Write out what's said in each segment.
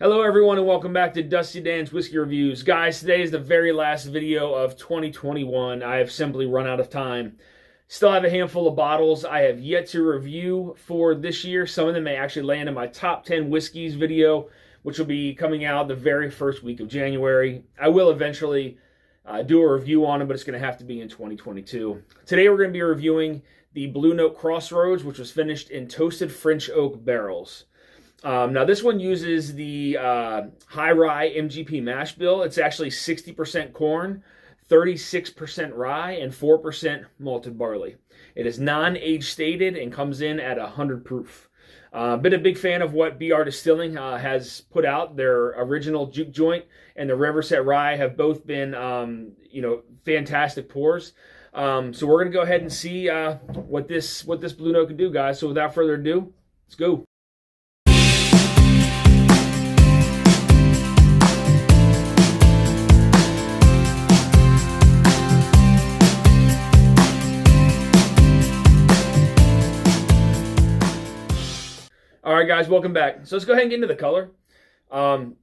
Hello everyone and welcome back to Dusty Dan's Whiskey Reviews. Guys, today is the very last video of 2021. I have simply run out of time. Still have a handful of bottles I have yet to review for this year. Some of them may actually land in my top 10 whiskeys video, which will be coming out the very first week of January. I will eventually do a review on them, but it's going to have to be in 2022. Today we're going to be reviewing the Blue Note Crossroads, which was finished in toasted French oak barrels. Now this one uses the high rye MGP mash bill. It's actually 60% corn, 36% rye, and 4% malted barley. It is non-age stated and comes in at 100 proof. Been a big fan of what BR Distilling has put out. Their original Juke Joint and the Riverset Rye have both been, fantastic pours. So we're gonna go ahead and see what this Blue Note can do, guys. So without further ado, let's go. All right, guys, welcome back. So let's go ahead and get into the color.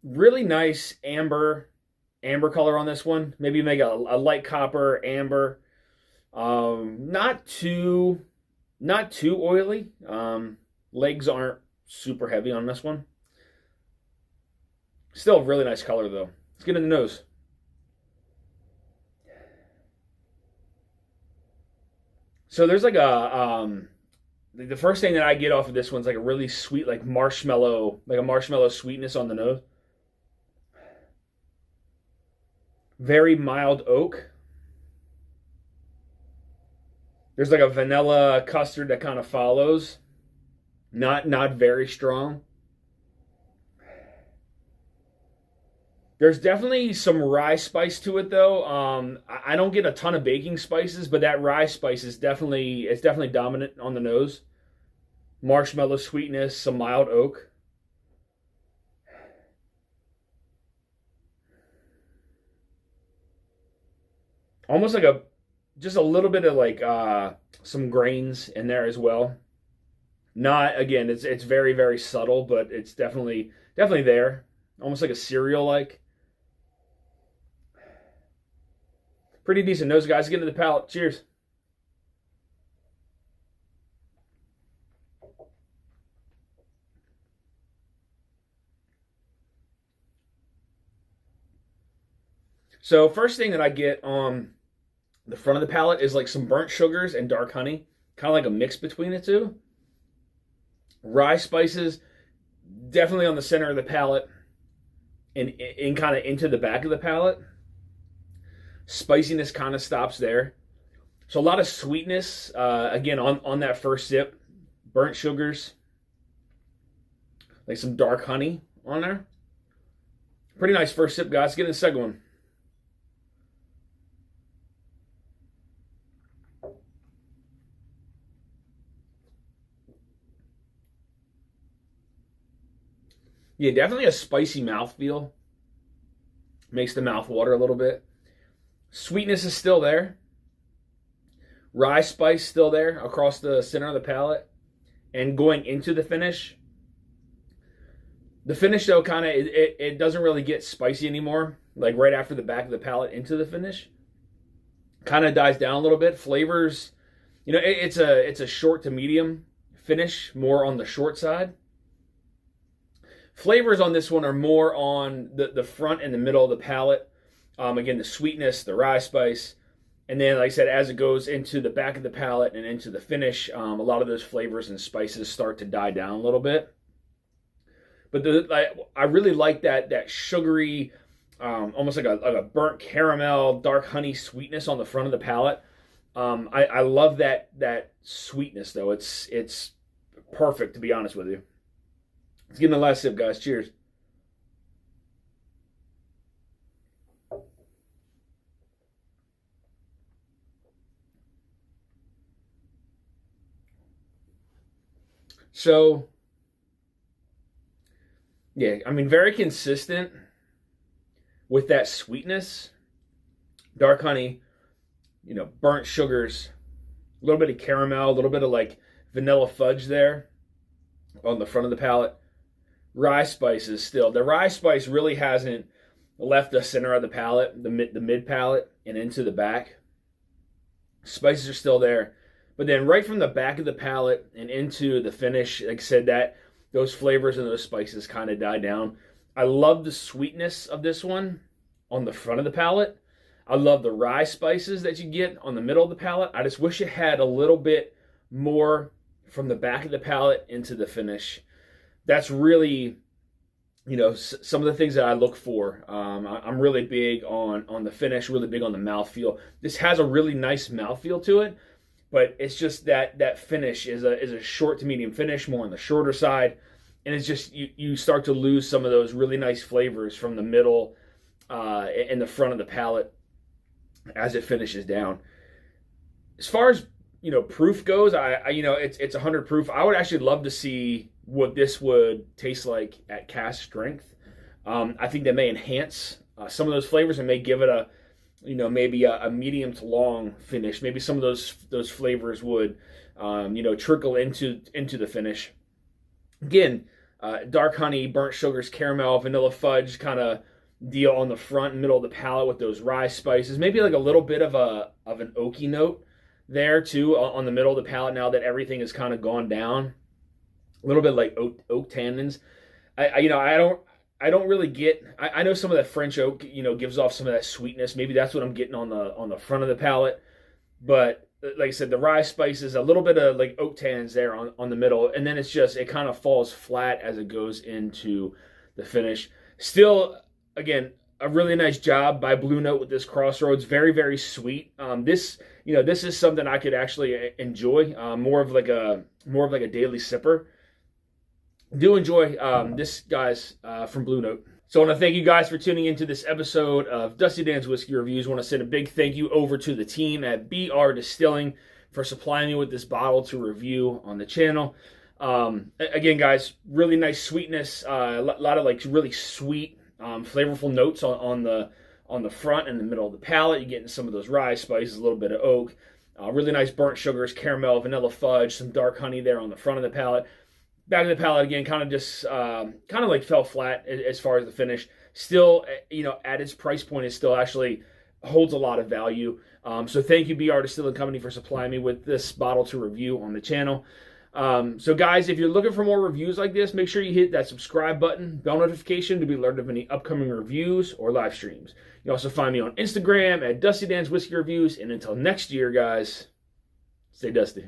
Really nice amber color on this one. Maybe make a light copper amber. Not too oily. Legs aren't super heavy on this one. Still a really nice color though. Let's get in the nose. So there's like the first thing that I get off of this one's like a really sweet, like a marshmallow sweetness on the nose. Very mild oak. There's like a vanilla custard that kind of follows. Not very strong. There's definitely some rye spice to it though. I don't get a ton of baking spices, but that rye spice is definitely dominant on the nose. Marshmallow sweetness, some mild oak. Almost like just a little bit of like some grains in there as well. Not, again, it's very, very subtle, but it's definitely there. Almost like a cereal like. Pretty decent nose, guys. Get into the palate. Cheers. So first thing that I get on the front of the palate is like some burnt sugars and dark honey. Kind of like a mix between the two. Rye spices, definitely on the center of the palate and in kind of into the back of the palate. Spiciness kind of stops there. So a lot of sweetness, again, on that first sip. Burnt sugars. Like some dark honey on there. Pretty nice first sip, guys. Get in the second one. Yeah, definitely a spicy mouthfeel. Makes the mouth water a little bit. Sweetness is still there. Rye spice still there across the center of the palate. And going into the finish. The finish, though, kind of, it doesn't really get spicy anymore. Like right after the back of the palate into the finish. Kind of dies down a little bit. Flavors, it's a short to medium finish. More on the short side. Flavors on this one are more on the front and the middle of the palate. Again, the sweetness, the rye spice. And then, like I said, as it goes into the back of the palate and into the finish, a lot of those flavors and spices start to die down a little bit. But I really like that sugary, almost like a burnt caramel, dark honey sweetness on the front of the palate. I love that sweetness, though. It's perfect, to be honest with you. Let's get in the last sip, guys. Cheers. So, yeah, I mean, very consistent with that sweetness. Dark honey, burnt sugars, a little bit of caramel, a little bit of like vanilla fudge there on the front of the palate. rye spices still. The rye spice really hasn't left the center of the palate, the mid palate, and into the back. Spices are still there. But then right from the back of the palate and into the finish, like I said, that those flavors and those spices kind of die down. I love the sweetness of this one on the front of the palate. I love the rye spices that you get on the middle of the palate. I just wish it had a little bit more from the back of the palate into the finish. That's really, you know, some of the things that I look for. I'm really big on the finish, really big on the mouthfeel. This has a really nice mouthfeel to it, but it's just that finish is a short to medium finish, more on the shorter side. And it's just, you start to lose some of those really nice flavors from the middle and the front of the palate as it finishes down. As far as, you know, proof goes, I you know, it's 100 proof. I would actually love to see what this would taste like at cask strength. I think that may enhance some of those flavors and may give it a, you know, maybe a medium to long finish. Maybe some of those flavors would, you know, trickle into the finish. Again, dark honey, burnt sugars, caramel, vanilla fudge kind of deal on the front and middle of the palate with those rye spices. Maybe like a little bit of an oaky note there too on the middle of the palate now that everything has kind of gone down. A little bit like oak tannins. You know, I don't really get. I know some of that French oak, you know, gives off some of that sweetness. Maybe that's what I'm getting on the front of the palate. But like I said, the rye spices, a little bit of like oak tannins there on the middle, and then it's just, it kind of falls flat as it goes into the finish. Still, again, a really nice job by Blue Note with this Crossroads. Very, very sweet. This, you know, this is something I could actually enjoy. More of like a daily sipper. Do enjoy this, guys, from Blue Note. So I want to thank you guys for tuning into this episode of Dusty Dan's Whiskey Reviews. I want to send a big thank you over to the team at BR Distilling for supplying me with this bottle to review on the channel. Again, guys, really nice sweetness, a lot of like really sweet, flavorful notes on the front and the middle of the palate. You're getting some of those rye spices, a little bit of oak, really nice burnt sugars, caramel, vanilla fudge, some dark honey there on the front of the palate. Back of the palate again, kind of just kind of like fell flat as far as the finish. Still, you know, at its price point, it still actually holds a lot of value. So thank you, BR Distilling Company, for supplying me with this bottle to review on the channel. So guys, if you're looking for more reviews like this, make sure you hit that subscribe button, bell notification to be alerted of any upcoming reviews or live streams. You can also find me on Instagram at Dusty Dan's Whiskey Reviews. And until next year, guys, stay dusty.